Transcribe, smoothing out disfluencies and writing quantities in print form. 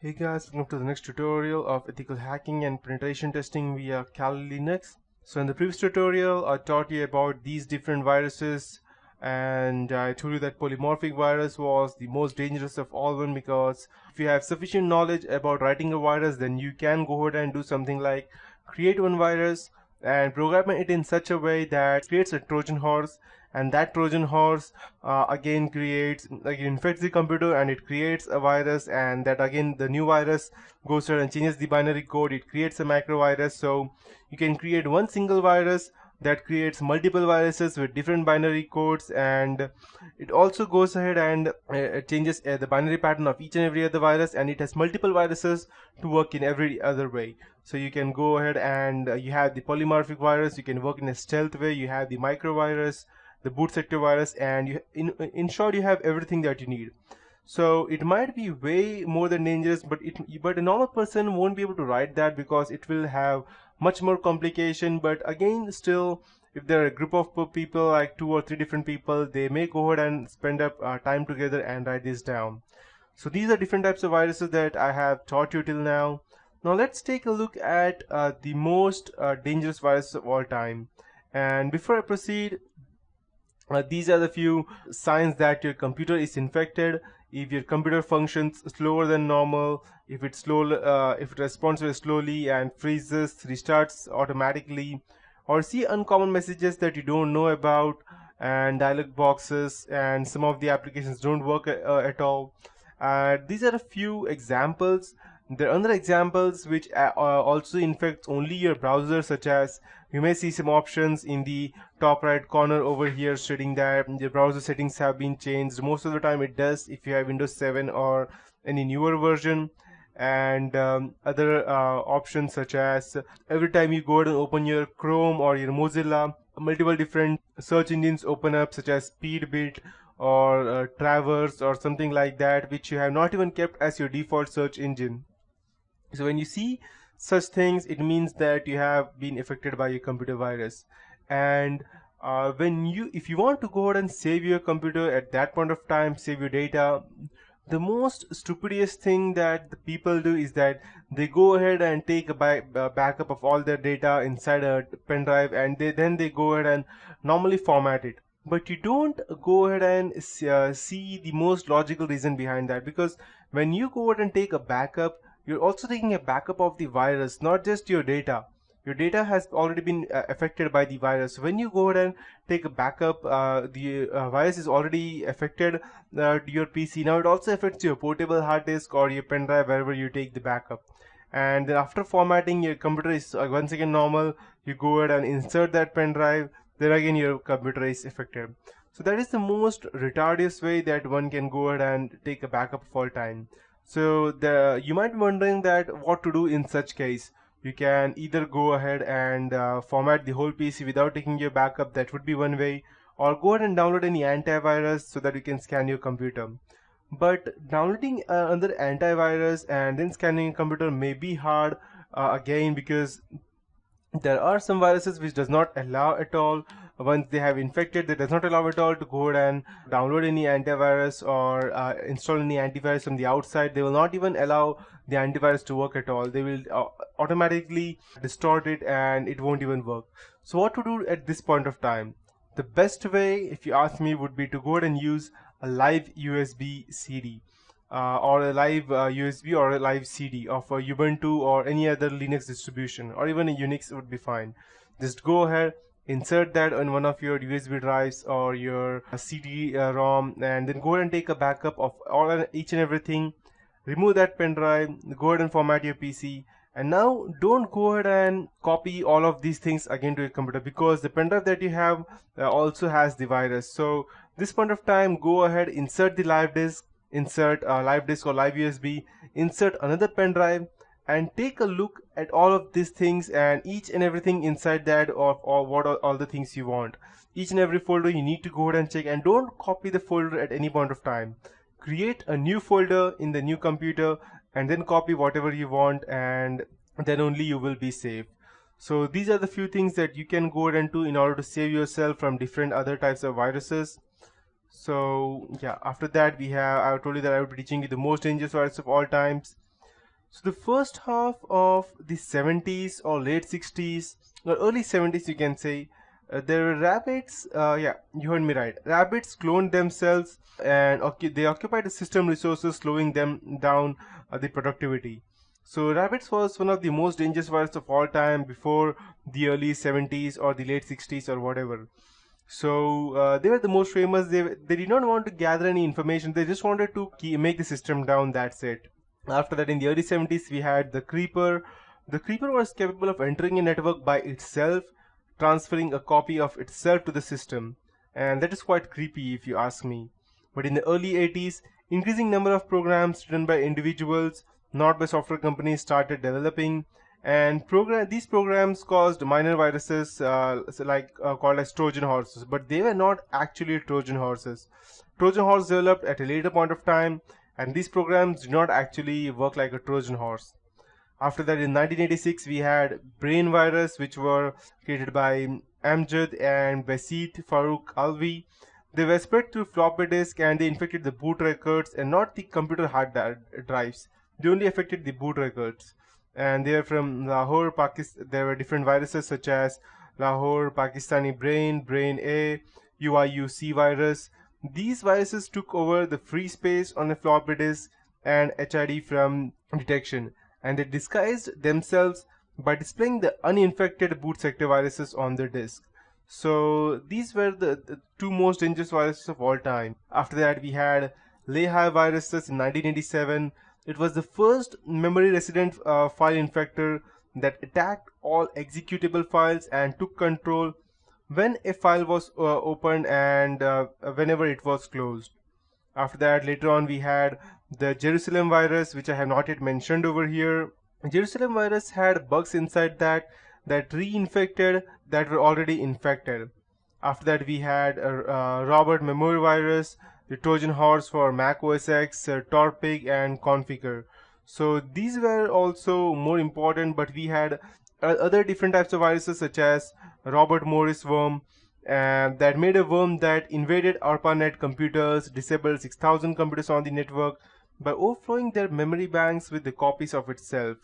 Hey guys, welcome to the next tutorial of ethical hacking and penetration testing via Kali Linux. So in the previous tutorial, I taught you about these different viruses, and I told you that polymorphic virus was the most dangerous of all one, because if you have sufficient knowledge about writing a virus, then you can go ahead and do something like create one virus and program it in such a way that it creates a Trojan horse, and that Trojan horse again infects the computer and it creates a virus, and that again the new virus goes ahead and changes the binary code. It creates a macro virus. So you can create one single virus that creates multiple viruses with different binary codes, and it also goes ahead and changes the binary pattern of each and every other virus, and it has multiple viruses to work in every other way. So you can go ahead and you have the polymorphic virus, you can work in a stealth way, you have the microvirus, the boot sector virus, and in short you have everything that you need. So it might be way more than dangerous, but a normal person won't be able to write that because it will have much more complication. But again, still, if there are a group of people, like 2 or 3 different people, they may go ahead and spend up time together and write this down. So these are different types of viruses that I have taught you till now. Now let's take a look at the most dangerous viruses of all time. And before I proceed, these are the few signs that your computer is infected. If your computer functions slower than normal, if it responds very slowly and freezes, restarts automatically, or see uncommon messages that you don't know about, and dialog boxes, and some of the applications don't work at all. These are a few examples. There are other examples which also infect only your browser, such as you may see some options in the top right corner over here stating that the browser settings have been changed. Most of the time it does if you have Windows 7 or any newer version. And other options such as every time you go ahead and open your Chrome or your Mozilla, multiple different search engines open up, such as Speedbit or Traverse or something like that, which you have not even kept as your default search engine. So when you see such things, it means that you have been affected by a computer virus. And if you want to go ahead and save your computer at that point of time, save your data, the most stupidest thing that the people do is that they go ahead and take a backup of all their data inside a pen drive, and then they go ahead and normally format it. But you don't go ahead and see the most logical reason behind that, because when you go ahead and take a backup, you're also taking a backup of the virus, not just your data. Your data has already been affected by the virus. So when you go ahead and take a backup, the virus is already affected your PC. Now it also affects your portable hard disk or your pen drive, wherever you take the backup. And then after formatting, your computer is once again normal. You go ahead and insert that pen drive, then again your computer is affected. So that is the most retarded way that one can go ahead and take a backup of all time. So you might be wondering that what to do in such case. You can either go ahead and format the whole PC without taking your backup. That would be one way. Or go ahead and download any antivirus so that you can scan your computer. But downloading another antivirus and then scanning a computer may be hard again, because there are some viruses which does not allow at all. Once they have infected, they does not allow at all to go ahead and download any antivirus or install any antivirus from the outside. They will not even allow the antivirus to work at all. They will automatically distort it and it won't even work. So what to do at this point of time? The best way, if you ask me, would be to go ahead and use a live USB CD. Or a live USB or a live CD of a Ubuntu or any other Linux distribution, or even a Unix would be fine. Just go ahead, insert that on one of your USB drives or your CD-ROM, and then go ahead and take a backup of each and everything. Remove that pen drive, go ahead and format your PC. And now don't go ahead and copy all of these things again to your computer, because the pen drive that you have also has the virus. So this point of time, go ahead, insert the live disk, insert live disk or live USB, insert another pen drive, and take a look at all of these things and each and everything inside that, or what are all the things you want. Each and every folder you need to go ahead and check, and don't copy the folder at any point of time. Create a new folder in the new computer and then copy whatever you want, and then only you will be safe. So these are the few things that you can go ahead and do in order to save yourself from different other types of viruses. So yeah, after that I told you that I would be teaching you the most dangerous virus of all times. So the first half of the 70s or late 60s or early 70s, you can say, there were rabbits. Yeah, you heard me right. Rabbits cloned themselves and they occupied the system resources, slowing them down the productivity. So rabbits was one of the most dangerous virus of all time before the early 70s or the late 60s or whatever. So they were the most famous. They did not want to gather any information. They just wanted to make the system down. That's it. After that, in the early 70s, we had the Creeper. The Creeper was capable of entering a network by itself, transferring a copy of itself to the system, and that is quite creepy if you ask me. But in the early 80s, increasing number of programs written by individuals, not by software companies, started developing, and these programs caused minor viruses called as Trojan horses, but they were not actually Trojan horses. Trojan horse developed at a later point of time, and these programs do not actually work like a Trojan horse. After that, in 1986, we had brain virus, which were created by Amjad and Basit Farooq Alvi. They were spread through floppy disk and they infected the boot records and not the computer hard drives. They only affected the boot records. And they are from Lahore, Pakistan. There were different viruses such as Lahore, Pakistani brain, brain A, UIUC virus. These viruses took over the free space on the floppy disk and HID from detection, and they disguised themselves by displaying the uninfected boot sector viruses on the disk. So these were the two most dangerous viruses of all time. After that, we had Lehi viruses in 1987. It was the first memory resident file infector that attacked all executable files and took control when a file was opened and whenever it was closed. After that, later on, we had the Jerusalem virus, which I have not yet mentioned over here. Jerusalem virus had bugs inside that reinfected that were already infected. After that, we had Robert Memory virus, the Trojan horse for Mac OS X, Torpig, and Configure. So these were also more important, but we had other different types of viruses such as Robert Morris worm, that made a worm that invaded ARPANET computers, disabled 6,000 computers on the network by overflowing their memory banks with the copies of itself.